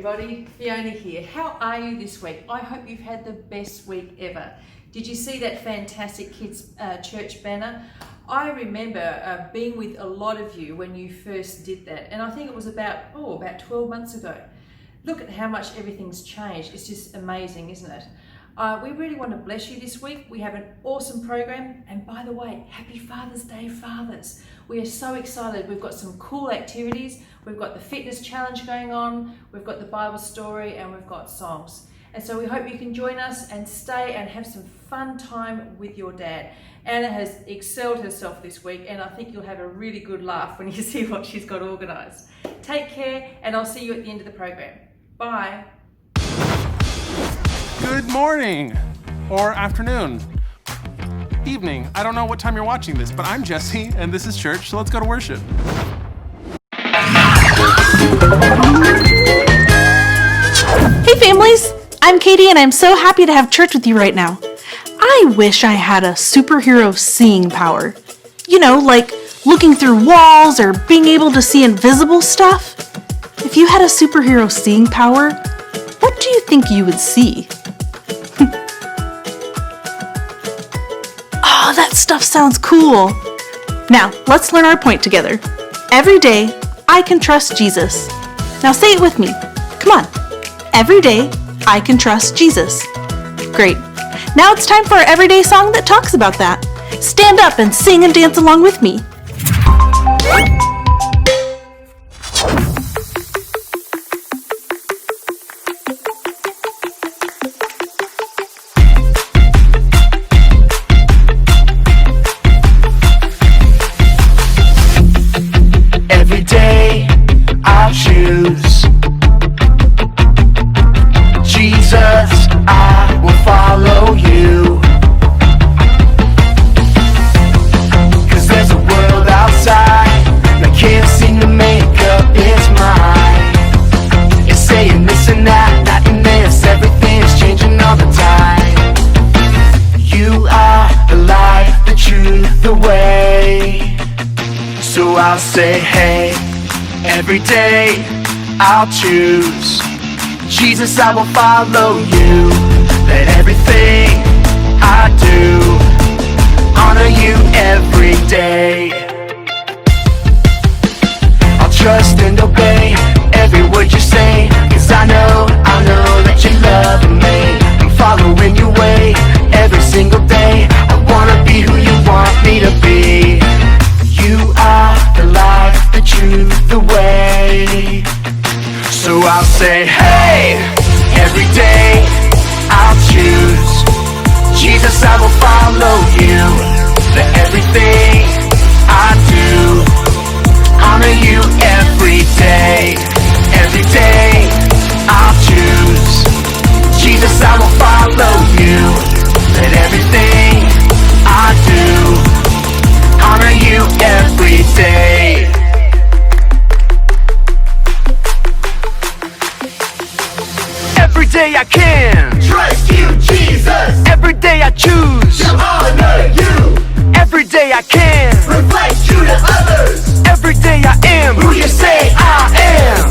everybody, Fiona here. How are you this week? I hope you've had the best week ever. Did you see that fantastic kids church banner? I remember being with a lot of you when you first did that, and I think it was about 12 months ago. Look at how much everything's changed. It's just amazing, isn't it? We really want to bless you this week. We have an awesome program, and by the way, happy Father's Day, fathers. We are so excited. We've got some cool activities. We've got the fitness challenge going on, we've got the Bible story, and we've got songs. And so we hope you can join us and stay and have some fun time with your dad. Anna has excelled herself this week, and I think you'll have a really good laugh when you see what she's got organised. Take care, and I'll see you at the end of the program. Bye. Good morning, or afternoon, evening. I don't know what time you're watching this, but I'm Jesse, and this is church, so let's go to worship. Hey families, I'm Katie and I'm so happy to have church with you right now. I wish I had a superhero seeing power. You know, like looking through walls or being able to see invisible stuff. If you had a superhero seeing power, what do you think you would see? Oh, that stuff sounds cool. Now, let's learn our point together. Every day, I can trust Jesus. Now say it with me. Come on. Every day, I can trust Jesus. Great. Now it's time for our everyday song that talks about that. Stand up and sing and dance along with me. Every day I'll choose Jesus, I will follow you. 'Cause there's a world outside that can't seem to make up its mind. It's saying this and that, that and this, everything's changing all the time. You are the light, the truth, the way. So I'll say, hey, every day I'll choose Jesus, I will follow you. Let everything I do honor you every day. I'll trust and obey every word you say, 'cause I know that you love me. I'm following your way every single day. I wanna be who you want me to be. You are the light, the truth, the way. So I'll say, hey, every day I'll choose Jesus, I will follow you. Let everything I do honor you every day. Every day I'll choose Jesus, I will follow you. Let everything I do honor you every day. Every day I can trust you, Jesus. Every day I choose To honor you. Every day I can Reflect you to others. Every day I am Who you say I am.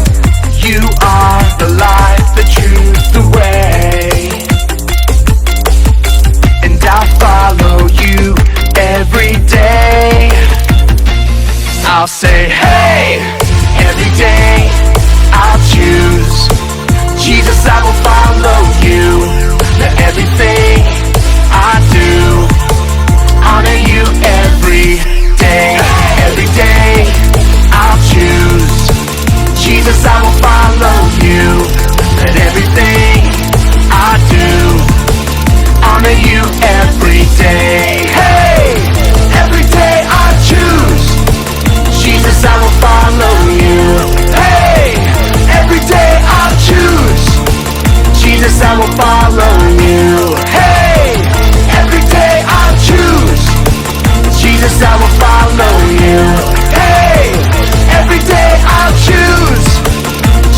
You are the light, the truth, the way. And I follow you every day. I'll say, hey, every day I'll choose Jesus, I will follow you. Let everything I do honor you every day. Every day I'll choose Jesus, I will follow you. Let everything I do honor you every day. Hey, every day I choose Jesus, I will follow you. Hey, every day I'll choose Jesus, I will follow you. Hey, every day I'll choose Jesus, I will follow you. Hey, every day I'll choose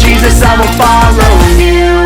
Jesus, I will follow you.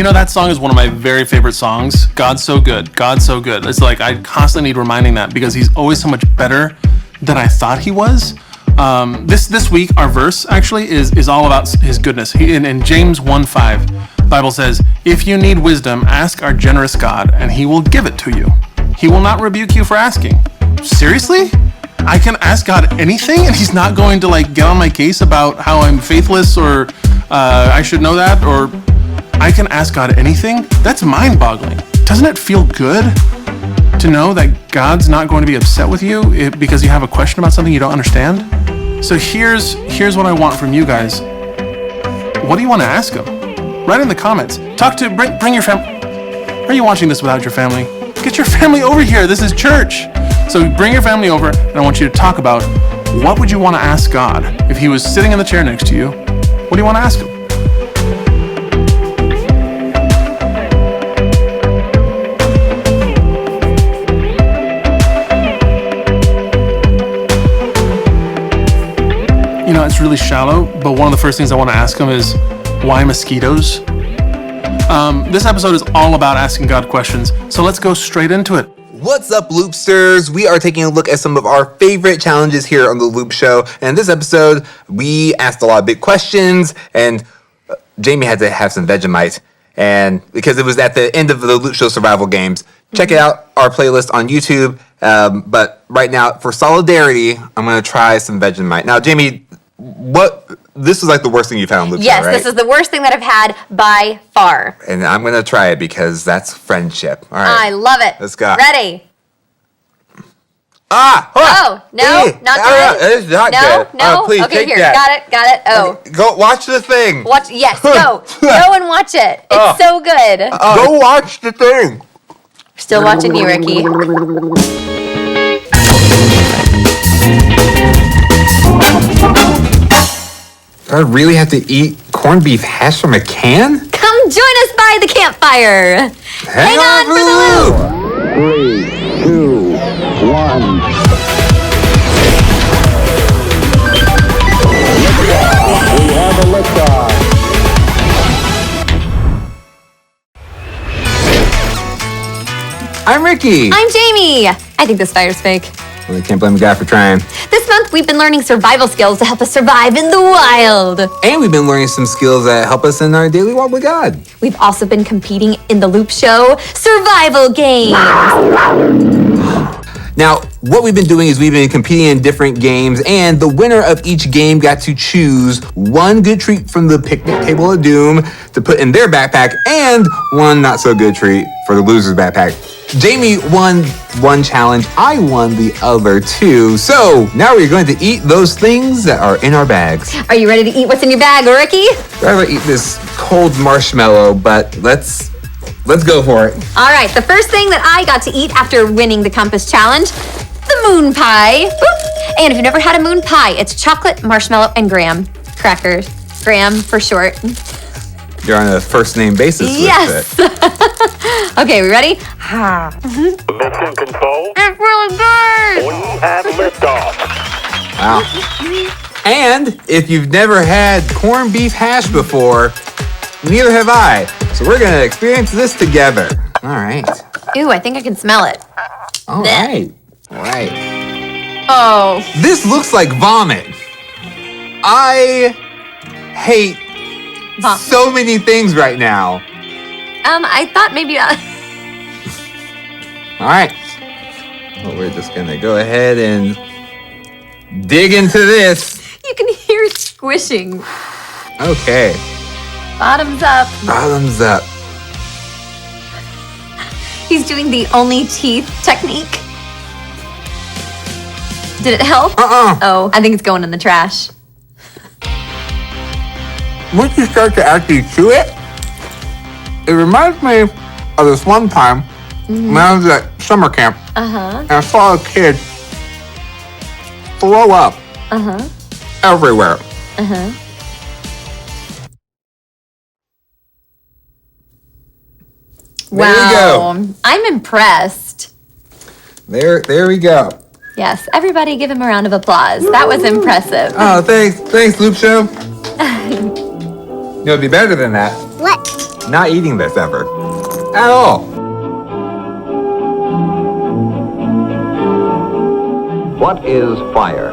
You know, that song is one of my very favorite songs. God's so good. God's so good. It's like I constantly need reminding that because he's always so much better than I thought he was. This week, our verse actually is all about his goodness. In James 1:5, the Bible says, "If you need wisdom, ask our generous God, and he will give it to you. He will not rebuke you for asking." Seriously? I can ask God anything, and he's not going to like get on my case about how I'm faithless or I should know that, or I can ask God anything? That's mind-boggling. Doesn't it feel good to know that God's not going to be upset with you because you have a question about something you don't understand? So here's what I want from you guys. What do you want to ask him? Write in the comments. Bring your family. Are you watching this without your family? Get your family over here. This is church. So bring your family over, and I want you to talk about what would you want to ask God if he was sitting in the chair next to you. What do you want to ask him? You know, it's really shallow, but one of the first things I want to ask him is, why mosquitoes? This episode is all about asking God questions, so let's go straight into it. What's up, Loopsters? We are taking a look at some of our favorite challenges here on The Loop Show. And in this episode, we asked a lot of big questions, and Jamie had to have some Vegemite, and because it was at the end of the Loop Show survival games. Check it out, our playlist on YouTube. But right now, for solidarity, I'm going to try some Vegemite. Now, Jamie, this is like the worst thing you've had on Loop Show, right? Yes, this is the worst thing that I've had by far. And I'm going to try it because that's friendship. All right. I love it. Let's go. Ready? Oh, no, not good. It's not No, good. no. Please, Okay, take here, that. got it. Oh, Go watch the thing. watch. Yes, go and watch it. It's so good. Go watch the thing. Still watching you, Ricky. Do I really have to eat corned beef hash from a can? Come join us by the campfire. Hang on for the loop. 3, 2, 1. We have a liftoff. I'm Ricky. I'm Jamie. I think this fire's fake. Well, I can't blame the guy for trying. This month, we've been learning survival skills to help us survive in the wild. And we've been learning some skills that help us in our daily walk with God. We've also been competing in the Loop Show survival games. Now, what we've been doing is we've been competing in different games, and the winner of each game got to choose one good treat from the picnic table of doom to put in their backpack, and one not so good treat for the loser's backpack. Jamie won one challenge, I won the other two. So now we're going to eat those things that are in our bags. Are you ready to eat what's in your bag, Ricky? I'd rather eat this cold marshmallow, but let's go for it. All right, the first thing that I got to eat after winning the Compass Challenge, the moon pie. Boop. And if you've never had a moon pie, it's chocolate, marshmallow, and graham crackers. Graham for short. You're on a first name basis with Yes. it. Okay, we ready? Mission control. It's really good. We have liftoff. Wow. And if you've never had corned beef hash before, neither have I. So we're gonna experience this together. All right. Ooh, I think I can smell it. All right. All right. Oh, This looks like vomit. I hate so many things right now. I thought maybe. All right. Well, we're just gonna go ahead and dig into this. You can hear it squishing. Okay. Bottoms up. Bottoms up. He's doing the only teeth technique. Did it help? Oh, I think it's going in the trash. Once you start to actually chew it, it reminds me of this one time when I was at summer camp and I saw a kid throw up everywhere. There we go. I'm impressed. There we go. Yes, everybody give him a round of applause. That was impressive. Oh, thanks, Loop Show. It'd be better than that. What? not eating this ever. At all. What is fire?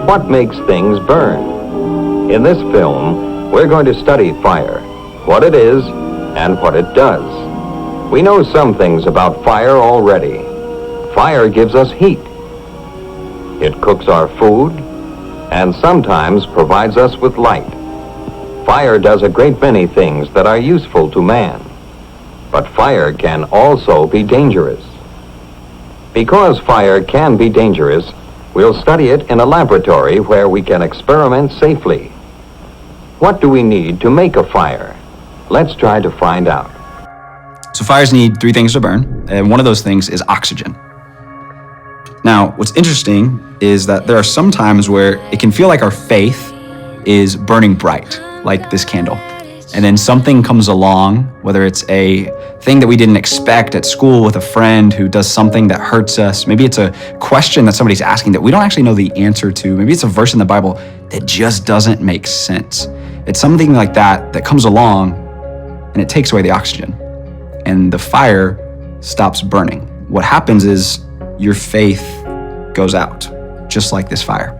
What makes things burn? In this film, we're going to study fire, what it is and what it does. We know some things about fire already. Fire gives us heat. It cooks our food and sometimes provides us with light. Fire does a great many things that are useful to man. But fire can also be dangerous. Because fire can be dangerous, we'll study it in a laboratory where we can experiment safely. What do we need to make a fire? Let's try to find out. So fires need three things to burn, and one of those things is oxygen. Now, what's interesting is that there are some times where it can feel like our faith is burning bright, like this candle. And then something comes along, whether it's a thing that we didn't expect at school with a friend who does something that hurts us. Maybe it's a question that somebody's asking that we don't actually know the answer to. Maybe it's a verse in the Bible that just doesn't make sense. It's something like that that comes along and it takes away the oxygen and the fire stops burning. What happens is your faith goes out, just like this fire.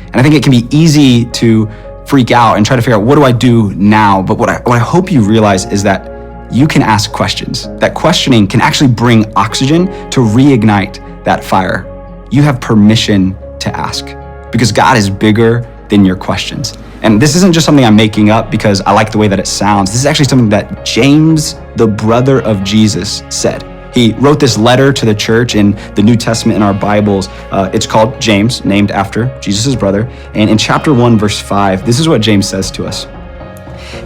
And I think it can be easy to freak out and try to figure out, what do I do now? But what I hope you realize is that you can ask questions. That questioning can actually bring oxygen to reignite that fire. You have permission to ask because God is bigger than your questions. And this isn't just something I'm making up because I like the way that it sounds. This is actually something that James, the brother of Jesus, said. He wrote this letter to the church in the New Testament in our Bibles. It's called James, named after Jesus' brother. And in chapter 1, verse 5, this is what James says to us.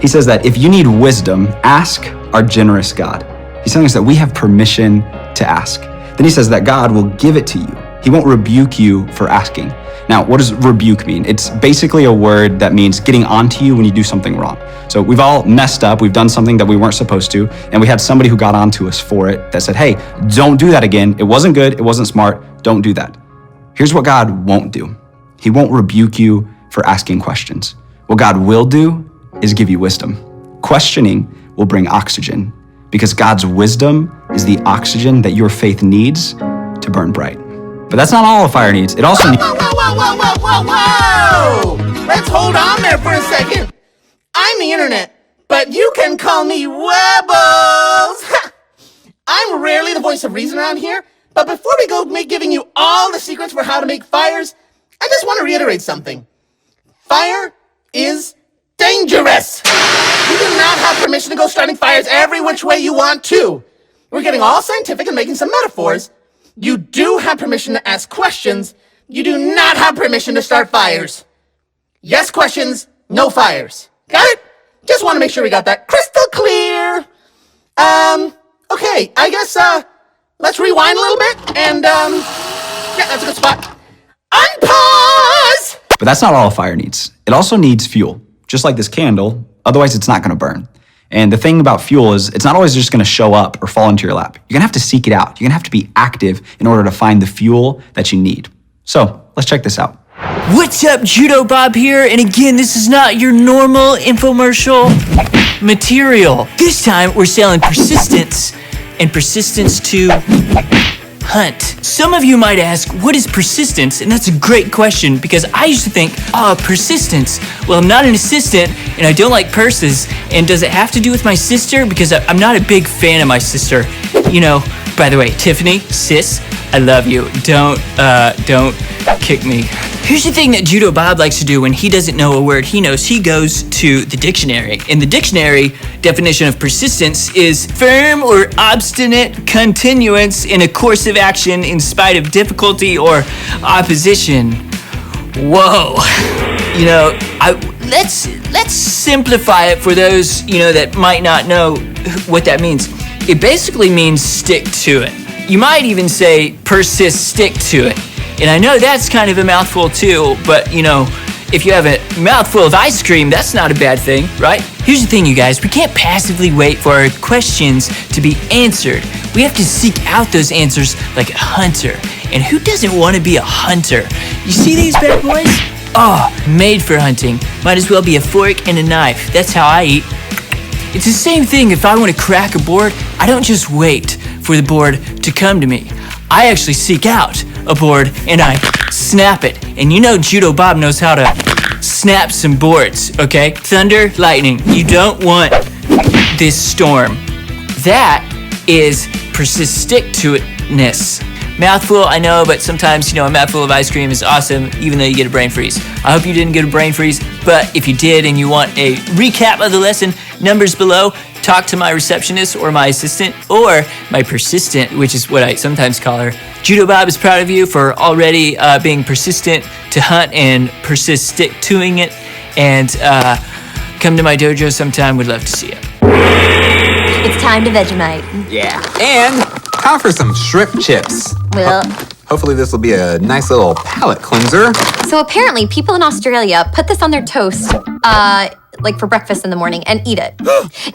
He says that if you need wisdom, ask our generous God. He's telling us that we have permission to ask. Then he says that God will give it to you. He won't rebuke you for asking. Now, what does rebuke mean? It's basically a word that means getting onto you when you do something wrong. So we've all messed up, we've done something that we weren't supposed to, and we had somebody who got onto us for it that said, hey, don't do that again. It wasn't good, it wasn't smart, don't do that. Here's what God won't do. He won't rebuke you for asking questions. What God will do is give you wisdom. Questioning will bring oxygen because God's wisdom is the oxygen that your faith needs to burn bright. But that's not all a fire needs. It also needs... Whoa! Let's hold on there for a second. I'm the internet, but you can call me Webbles. I'm rarely the voice of reason around here, but before we go giving you all the secrets for how to make fires, I just want to reiterate something. Fire is dangerous. You do not have permission to go starting fires every which way you want to. We're getting all scientific and making some metaphors. You do have permission to ask questions. You do not have permission to start fires. Yes questions, no fires. Got it? Just want to make sure we got that crystal clear. Okay, I guess, let's rewind a little bit and, yeah, that's a good spot. Unpause! But that's not all a fire needs. It also needs fuel, just like this candle. Otherwise, it's not going to burn. And the thing about fuel is it's not always just going to show up or fall into your lap. You're going to have to seek it out. You're going to have to be active in order to find the fuel that you need. So let's check this out. What's up, Judo Bob here, and again, this is not your normal infomercial material. This time, we're selling persistence, and persistence to hunt. Some of you might ask, what is persistence? And that's a great question, because I used to think, persistence. Well, I'm not an assistant, and I don't like purses, and does it have to do with my sister? Because I'm not a big fan of my sister. You know, by the way, Tiffany, sis, I love you. Don't kick me. Here's the thing that Judo Bob likes to do when he doesn't know a word he knows. He goes to the dictionary. In the dictionary, definition of persistence is firm or obstinate continuance in a course of action in spite of difficulty or opposition. Whoa. You know, let's simplify it for those, that might not know what that means. It basically means stick to it. You might even say persist, stick to it. And I know that's kind of a mouthful too, but if you have a mouthful of ice cream, that's not a bad thing, right? Here's the thing, you guys, we can't passively wait for our questions to be answered. We have to seek out those answers like a hunter. And who doesn't want to be a hunter? You see these bad boys? Oh, made for hunting. Might as well be a fork and a knife. That's how I eat. It's the same thing if I want to crack a board. I don't just wait for the board to come to me. I actually seek out a board and I snap it. And you know Judo Bob knows how to snap some boards, okay? Thunder, lightning. You don't want this storm. That is persist-stick-to-itness. Mouthful, I know, but sometimes, a mouthful of ice cream is awesome, even though you get a brain freeze. I hope you didn't get a brain freeze, but if you did and you want a recap of the lesson, numbers below, talk to my receptionist or my assistant or my persistent, which is what I sometimes call her. Judo Bob is proud of you for already being persistent to hunt and persist-stick-toing it, and come to my dojo sometime, would love to see you. It's time to Vegemite. Yeah. And time for some shrimp chips. Well, Hopefully this will be a nice little palate cleanser. so apparently people in Australia put this on their toast, like for breakfast in the morning, and eat it.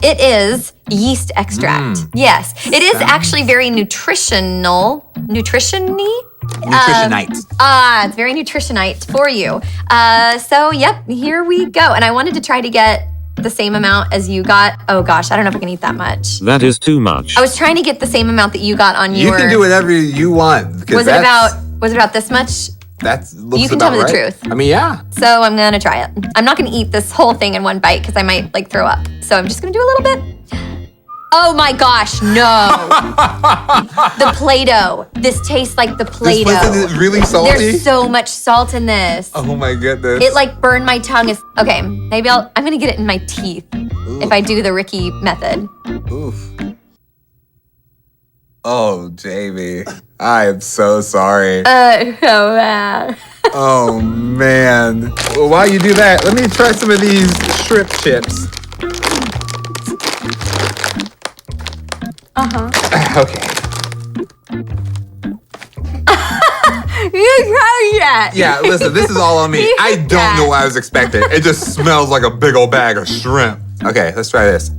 It is yeast extract. Yes, it is actually very nutritional. Nutrition-y? Nutritionite. It's very nutritionite for you. So yep, here we go. And I wanted to try to get the same amount as you got. Oh gosh, I don't know if I can eat that much. That is too much. I was trying to get the same amount that you got on You your. can do whatever you want. 'Cause Was it about this much? That looks You can about tell me the right. truth. I mean, yeah. So I'm gonna try it. I'm not gonna eat this whole thing in one bite because I might throw up. So I'm just gonna do a little bit. Oh my gosh, no. The Play-Doh. This tastes like the Play-Doh. This is really salty. There's so much salt in this. Oh my goodness. It burned my tongue. Okay, maybe I'm gonna get it in my teeth if I do the Ricky method. Oof. Oh, Jamie. I am so sorry. Oh man. Oh man. Well, while you do that, let me try some of these shrimp chips. Okay. You can't yet. Yeah, listen, this is all on me. I don't know what I was expecting. It just smells like a big old bag of shrimp. Okay, let's try this.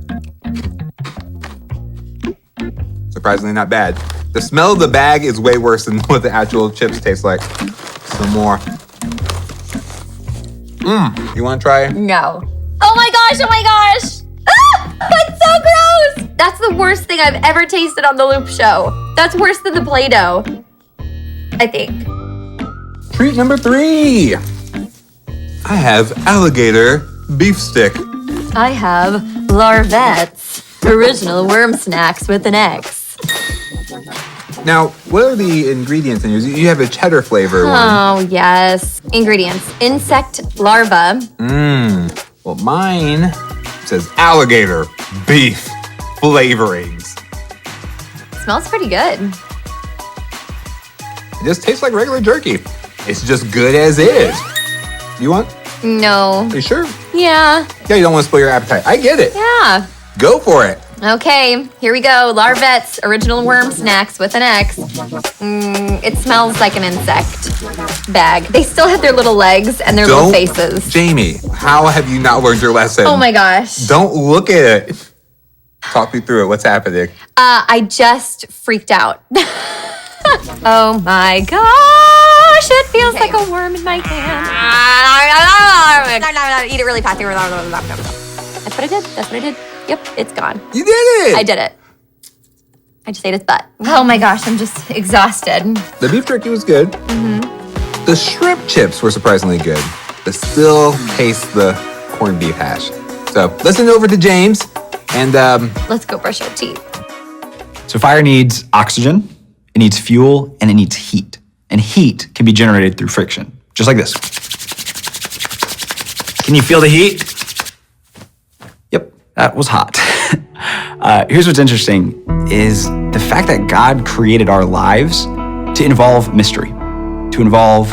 Surprisingly not bad. The smell of the bag is way worse than what the actual chips taste like. Some more. You want to try? No. Oh my gosh, oh my gosh. Ah, it's so gross. That's the worst thing I've ever tasted on the Loop Show. That's worse than the Play-Doh, I think. Treat number 3. I have alligator beef stick. I have Larvette's original worm snacks with an X. Now, what are the ingredients in yours? You have a cheddar flavor one. Oh, yes. Ingredients. Insect larva. Well, mine says alligator beef flavorings. Smells pretty good. It just tastes like regular jerky. It's just good as is. You want? No. Are you sure? Yeah. Yeah, you don't want to spoil your appetite. I get it. Yeah. Go for it. Okay, here we go. Larvette's original worm snacks with an X. It smells like an insect bag. They still have their little legs and their little faces. Jamie, how have you not learned your lesson? Oh my gosh. Don't look at it. Talk me through it. What's happening? I just freaked out. Oh my gosh, it feels like a worm in my hand. Eat it really fast. That's what I did. That's what I did. Yep, it's gone. You did it! I did it. I just ate his butt. Oh my gosh, I'm just exhausted. The beef jerky was good. The shrimp chips were surprisingly good, but still taste the corned beef hash. So listen over to James, and Let's go brush our teeth. So fire needs oxygen, it needs fuel, and it needs heat. And heat can be generated through friction, just like this. Can you feel the heat? Yep, that was hot. Here's what's interesting is the fact that God created our lives to involve mystery, to involve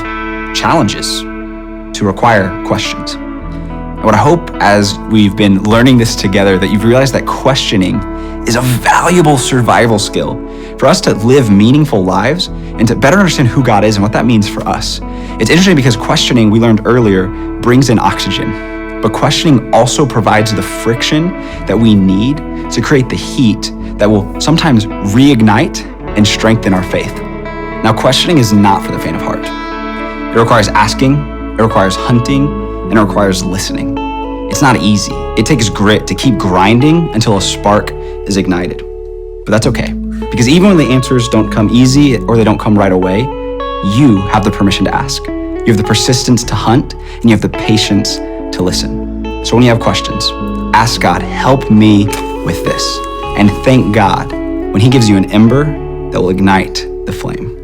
challenges, to require questions. And what I hope as we've been learning this together that you've realized that questioning is a valuable survival skill for us to live meaningful lives and to better understand who God is and what that means for us. It's interesting because questioning, we learned earlier, brings in oxygen, but questioning also provides the friction that we need to create the heat that will sometimes reignite and strengthen our faith. Now, questioning is not for the faint of heart. It requires asking, it requires hunting, and it requires listening. It's not easy. It takes grit to keep grinding until a spark is ignited. But that's okay, because even when the answers don't come easy or they don't come right away, you have the permission to ask. You have the persistence to hunt, and you have the patience to listen. So when you have questions, ask God, help me with this. And thank God when He gives you an ember that will ignite the flame.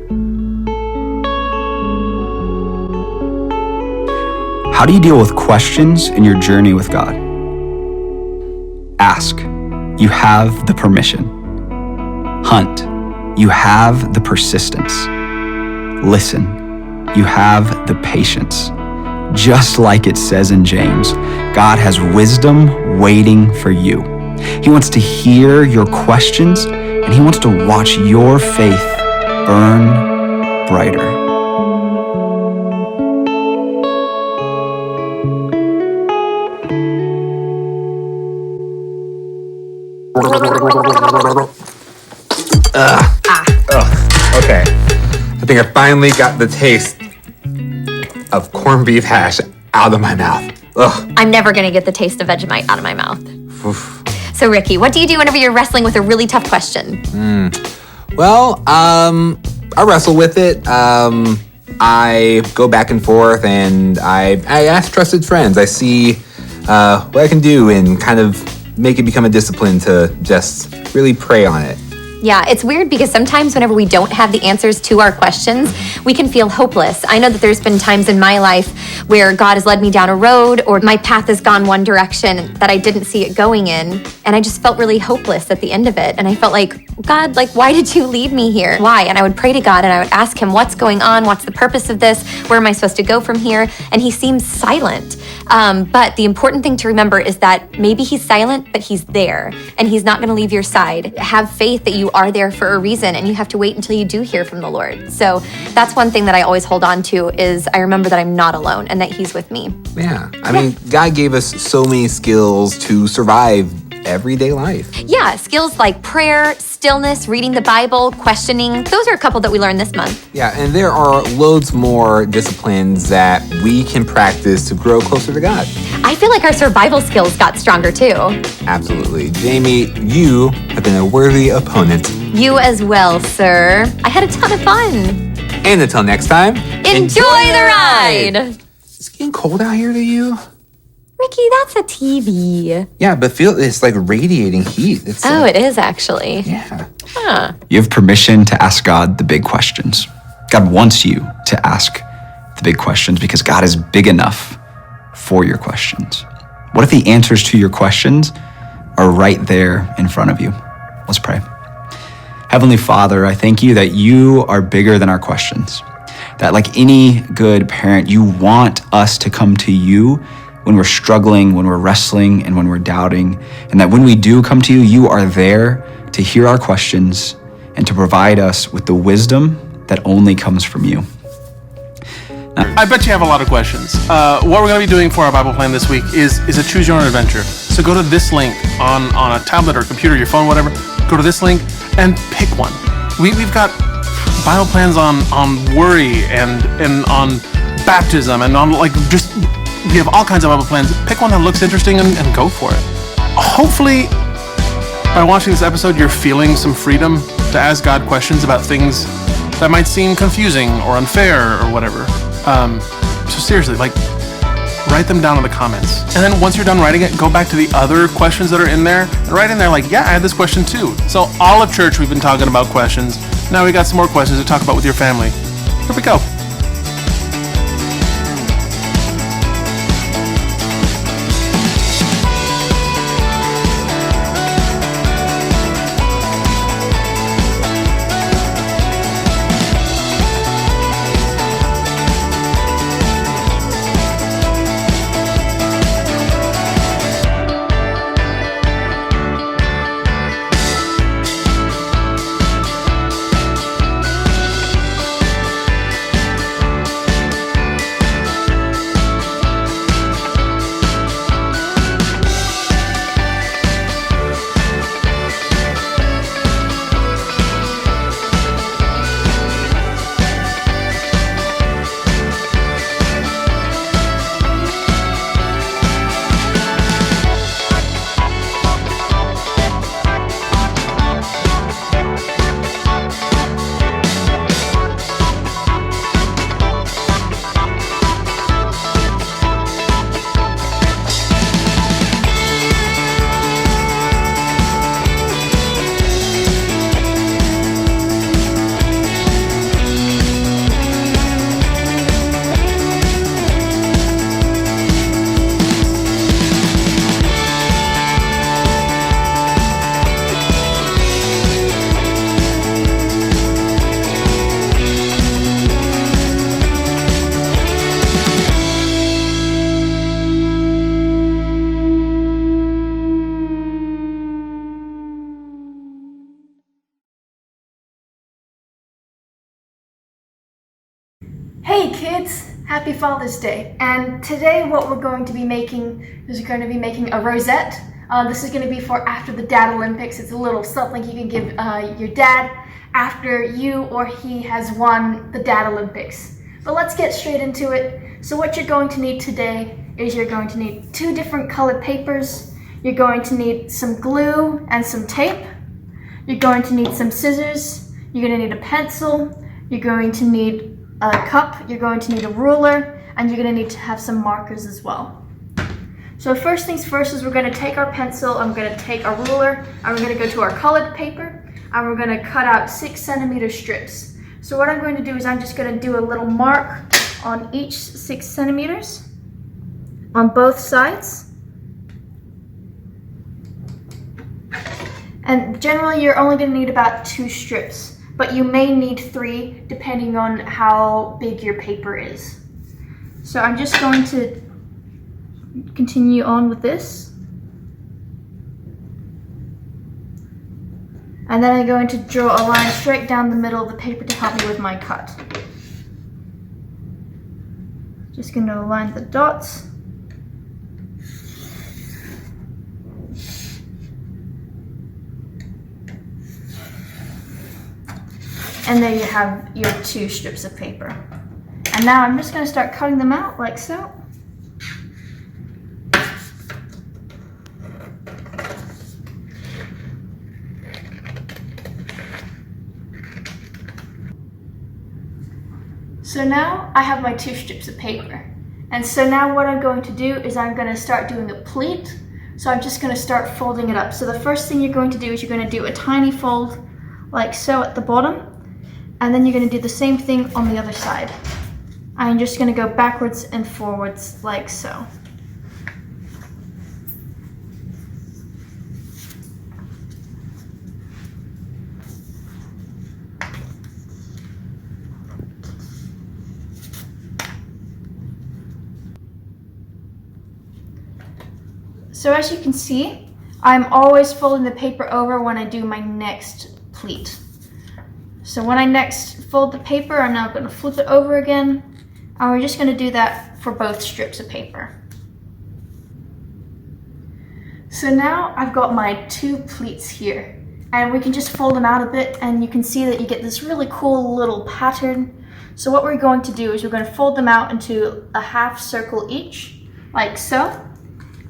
How do you deal with questions in your journey with God? Ask. You have the permission. Hunt. You have the persistence. Listen. You have the patience. Just like it says in James, God has wisdom waiting for you. He wants to hear your questions, and He wants to watch your faith burn brighter. Okay. I think I finally got the taste of corned beef hash out of my mouth. Ugh. I'm never gonna get the taste of Vegemite out of my mouth. Oof. So Ricky, what do you do whenever you're wrestling with a really tough question? Well, I wrestle with it. I go back and forth, and I ask trusted friends. I see what I can do and kind of make it become a discipline to just really pray on it. Yeah, it's weird because sometimes whenever we don't have the answers to our questions, we can feel hopeless. I know that there's been times in my life where God has led me down a road or my path has gone one direction that I didn't see it going in. And I just felt really hopeless at the end of it. And I felt like, God, like, why did you lead me here? Why? And I would pray to God and I would ask Him, what's going on? What's the purpose of this? Where am I supposed to go from here? And He seems silent. But the important thing to remember is that maybe He's silent, but He's there and He's not going to leave your side. Have faith that you are there for a reason and you have to wait until you do hear from the Lord. So that's one thing that I always hold on to is I remember that I'm not alone and that He's with me. Yeah. I mean, God gave us so many skills to survive everyday life. Yeah, skills like prayer, stillness, reading the Bible, questioning. Those are a couple that we learned this month. Yeah, and there are loads more disciplines that we can practice to grow closer to God. I feel like our survival skills got stronger too. Absolutely. Jamie, you have been a worthy opponent. You as well, sir. I had a ton of fun. And until next time, Enjoy the ride! It's getting cold out here to you? Ricky, that's a TV. Yeah, but feel it's like radiating heat. It's It is actually. Yeah. Huh. You have permission to ask God the big questions. God wants you to ask the big questions because God is big enough for your questions. What if the answers to your questions are right there in front of you? Let's pray. Heavenly Father, I thank you that you are bigger than our questions. That like any good parent, you want us to come to you when we're struggling, when we're wrestling, and when we're doubting. And that when we do come to you, you are there to hear our questions and to provide us with the wisdom that only comes from you. I bet you have a lot of questions. What we're going to be doing for our Bible plan this week is a choose your own adventure. So go to this link on a tablet or computer, your phone, whatever. Go to this link and pick one. We've got Bible plans on worry and on baptism and on we have all kinds of Bible plans. Pick one that looks interesting and go for it. Hopefully, by watching this episode, you're feeling some freedom to ask God questions about things that might seem confusing or unfair or whatever. So seriously, write them down in the comments. And then once you're done writing it, go back to the other questions that are in there and write in there yeah, I had this question too. So all of church, we've been talking about questions. Now we got some more questions to talk about with your family. Here we go. kids, happy Father's Day. And today what we're going to be making is a rosette. This is going to be for after the Dad Olympics. It's a little something you can give your dad after you or he has won the Dad Olympics. But let's get straight into it. So what you're going to need today is you're going to need 2 different colored papers. You're going to need some glue and some tape. You're going to need some scissors. You're going to need a pencil. You're going to need a cup. You're going to need a ruler. And you're going to need to have some markers as well. So first things first is we're going to take our pencil, I'm going to take our ruler, and we're going to go to our colored paper, and we're going to cut out 6 centimeter strips. So what I'm going to do is I'm just going to do a little mark on each 6 centimeters on both sides. And generally you're only going to need about 2 strips, but you may need 3 depending on how big your paper is. So I'm just going to continue on with this. And then I'm going to draw a line straight down the middle of the paper to help me with my cut. Just going to align the dots. And there you have your 2 strips of paper. And now I'm just going to start cutting them out like so. So now I have my 2 strips of paper. And so now what I'm going to do is I'm going to start doing a pleat. So I'm just going to start folding it up. So the first thing you're going to do is you're going to do a tiny fold like so at the bottom. And then you're going to do the same thing on the other side. I'm just going to go backwards and forwards like so. So as you can see, I'm always folding the paper over when I do my next pleat. So when I next fold the paper, I'm now going to flip it over again, and we're just going to do that for both strips of paper. So now I've got my 2 pleats here, and we can just fold them out a bit, and you can see that you get this really cool little pattern. So what we're going to do is we're going to fold them out into a half circle each, like so.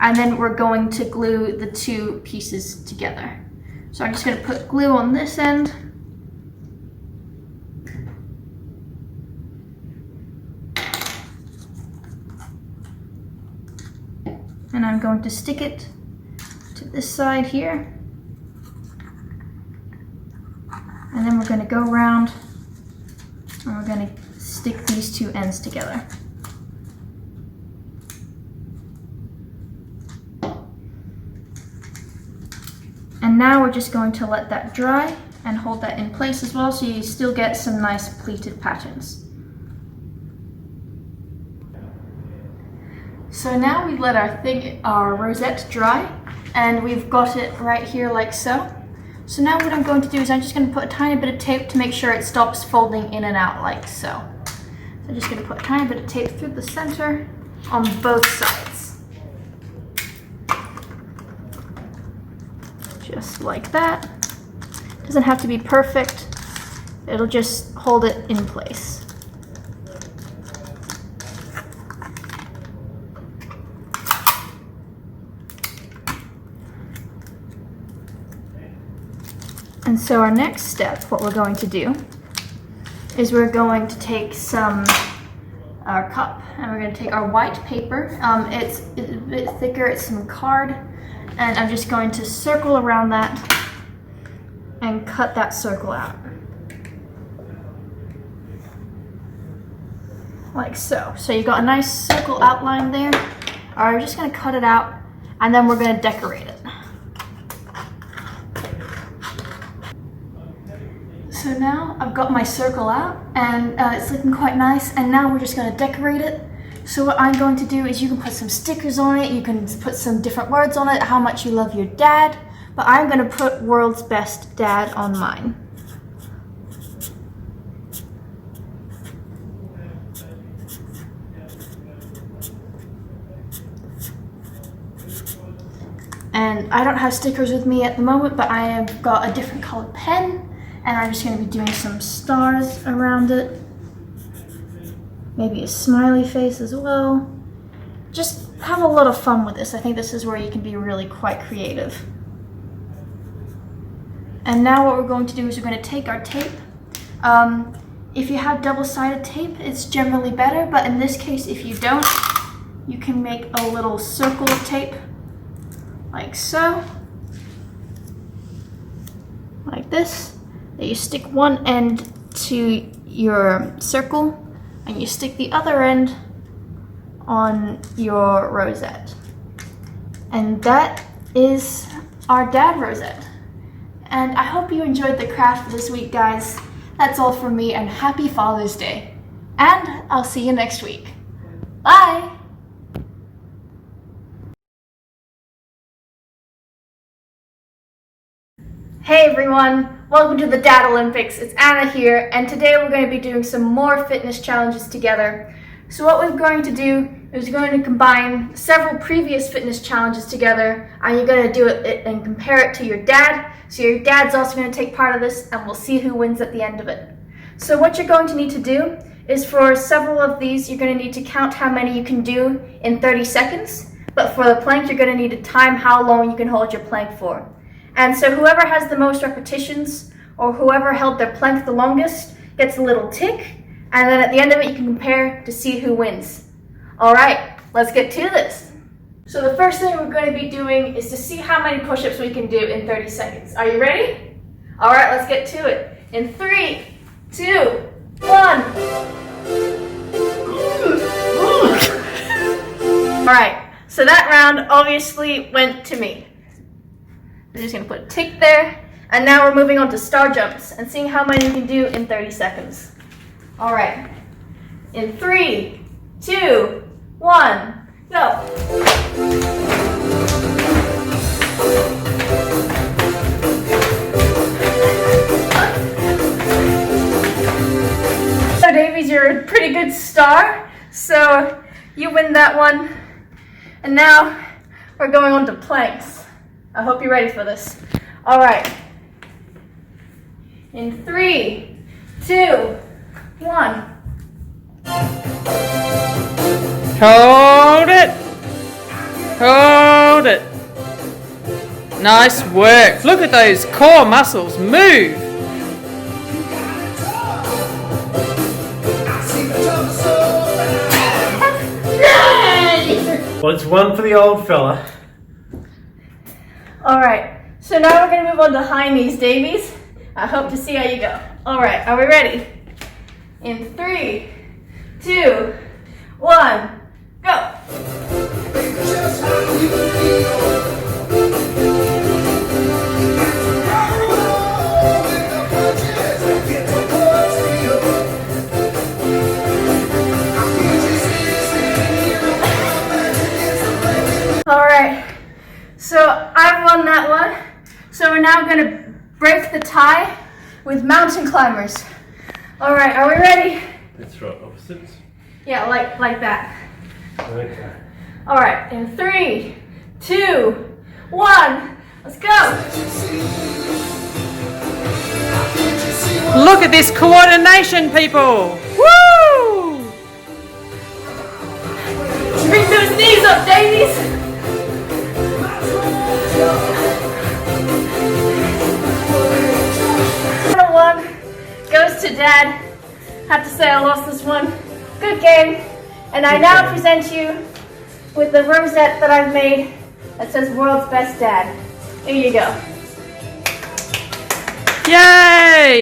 And then we're going to glue the 2 pieces together. So I'm just going to put glue on this end. And I'm going to stick it to this side here. And then we're going to go around and we're going to stick these 2 ends together. And now we're just going to let that dry and hold that in place as well, so you still get some nice pleated patterns. So now we let our rosette dry, and we've got it right here like so. So now what I'm going to do is I'm just going to put a tiny bit of tape to make sure it stops folding in and out like so. So I'm just going to put a tiny bit of tape through the center on both sides. Just like that. Doesn't have to be perfect. It'll just hold it in place. And so our next step, what we're going to do, is we're going to take our cup, and we're going to take our white paper. It's a bit thicker, it's some card. And I'm just going to circle around that and cut that circle out. Like so. So you've got a nice circle outline there. All right, we're just going to cut it out, and then we're going to decorate it. So now I've got my circle out, and it's looking quite nice, and now we're just going to decorate it. So what I'm going to do is you can put some stickers on it, you can put some different words on it, how much you love your dad, but I'm going to put World's Best Dad on mine. And I don't have stickers with me at the moment, but I have got a different colored pen, and I'm just going to be doing some stars around it. Maybe a smiley face as well. Just have a lot of fun with this. I think this is where you can be really quite creative. And now what we're going to do is we're going to take our tape. If you have double-sided tape, it's generally better, but in this case, if you don't, you can make a little circle of tape, like so, like this. Then you stick one end to your circle, and you stick the other end on your rosette. And that is our dad rosette. And I hope you enjoyed the craft this week, guys. That's all from me, and happy Father's Day. And I'll see you next week. Bye! Hey everyone, welcome to the Dad Olympics. It's Anna here, and today we're going to be doing some more fitness challenges together. So what we're going to do is we're going to combine several previous fitness challenges together, and you're going to do it and compare it to your dad. So your dad's also going to take part of this, and we'll see who wins at the end of it. So what you're going to need to do is for several of these, you're going to need to count how many you can do in 30 seconds. But for the plank, you're going to need to time how long you can hold your plank for. And so whoever has the most repetitions, or whoever held their plank the longest, gets a little tick, and then at the end of it you can compare to see who wins. Alright, let's get to this. So the first thing we're going to be doing is to see how many push-ups we can do in 30 seconds. Are you ready? Alright, let's get to it. In 3, 2, 1. Alright, so that round obviously went to me. We're just going to put a tick there. And now we're moving on to star jumps and seeing how many you can do in 30 seconds. All right. In 3, 2, 1, go. So Davies, you're a pretty good star. So you win that one. And now we're going on to planks. I hope you're ready for this. All right. In 3, 2, 1. Hold it. Hold it. Nice work. Look at those core muscles move. Well, it's one for the old fella. All right, so now we're gonna move on to high knees, Davies. I hope to see how you go. All right, are we ready? In 3, 2, 1, go. All right, so I've won that one. So we're now going to break the tie with mountain climbers. All right, are we ready? Let's throw opposites. Yeah, like that. Okay. All right, in 3, 2, 1, let's go. Look at this coordination, people. Woo! Bring those knees up, Davies. One goes to Dad. Have to say I lost this one. Good game. And I now present you with the rosette that I've made that says World's Best Dad. Here you go. Yay!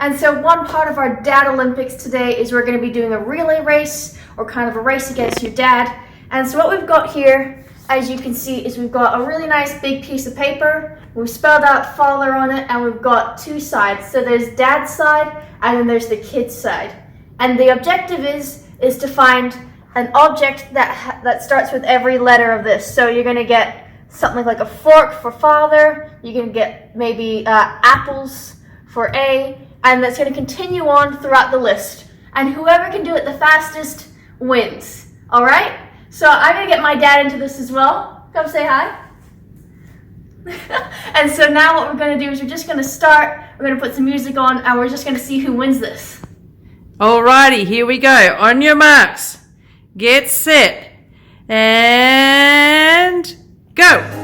And so one part of our Dad Olympics today is we're going to be doing a relay race, or kind of a race against your dad. And so what we've got here, as you can see, is we've got a really nice big piece of paper. We've spelled out father on it, and we've got two sides. So there's dad's side, and then there's the kid's side. And the objective is to find an object that starts with every letter of this. So you're going to get something like a fork for father. You're going to get maybe apples for A, and that's going to continue on throughout the list. And whoever can do it the fastest wins. All right? So I'm gonna get my dad into this as well. Come say hi. And so now what we're gonna do is we're just gonna start, we're gonna put some music on, and we're just gonna see who wins this. Alrighty, here we go. On your marks, get set, and go.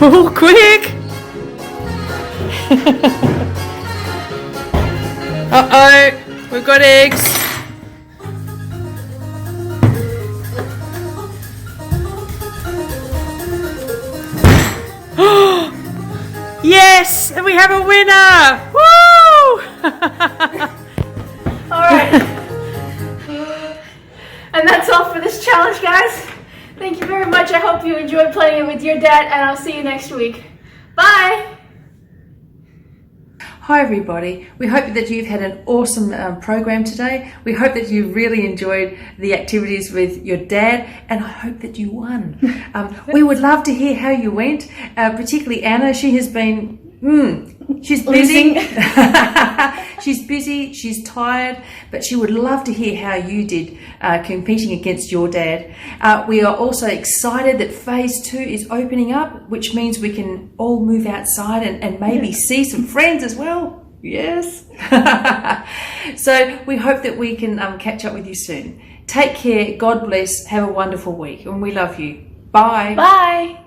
Oh, quick! Uh-oh, we've got eggs. Yes, and we have a winner! Woo! All right. And that's all for this challenge, guys. Thank you very much. I hope you enjoyed playing it with your dad, and I'll see you next week. Bye! Hi everybody, we hope that you've had an awesome program today. We hope that you really enjoyed the activities with your dad, and I hope that you won. We would love to hear how you went, particularly Anna. She has been, she's busy. She's busy, she's tired, but she would love to hear how you did competing against your dad. We are also excited that phase 2 is opening up, which means we can all move outside and maybe see some friends as well. Yes. So we hope that we can catch up with you soon. Take care, God bless, have a wonderful week, and we love you. Bye. Bye.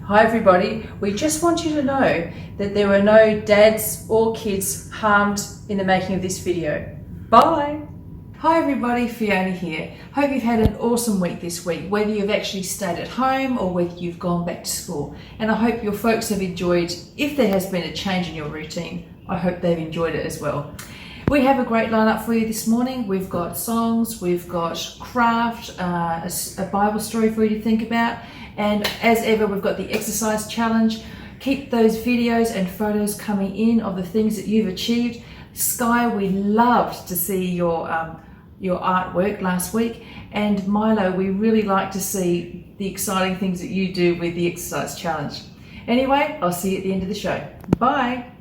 Hi everybody, we just want you to know that there were no dads or kids harmed in the making of this video. Bye! Hi everybody, Fiona here. Hope you've had an awesome week this week, whether you've actually stayed at home or whether you've gone back to school. And I hope your folks have enjoyed, if there has been a change in your routine, I hope they've enjoyed it as well. We have a great lineup for you this morning. We've got songs, we've got craft, a Bible story for you to think about, and as ever we've got the exercise challenge. Keep those videos and photos coming in of the things that you've achieved. Sky, we loved to see your artwork last week, and Milo, we really like to see the exciting things that you do with the exercise challenge. Anyway, I'll see you at the end of the show. Bye.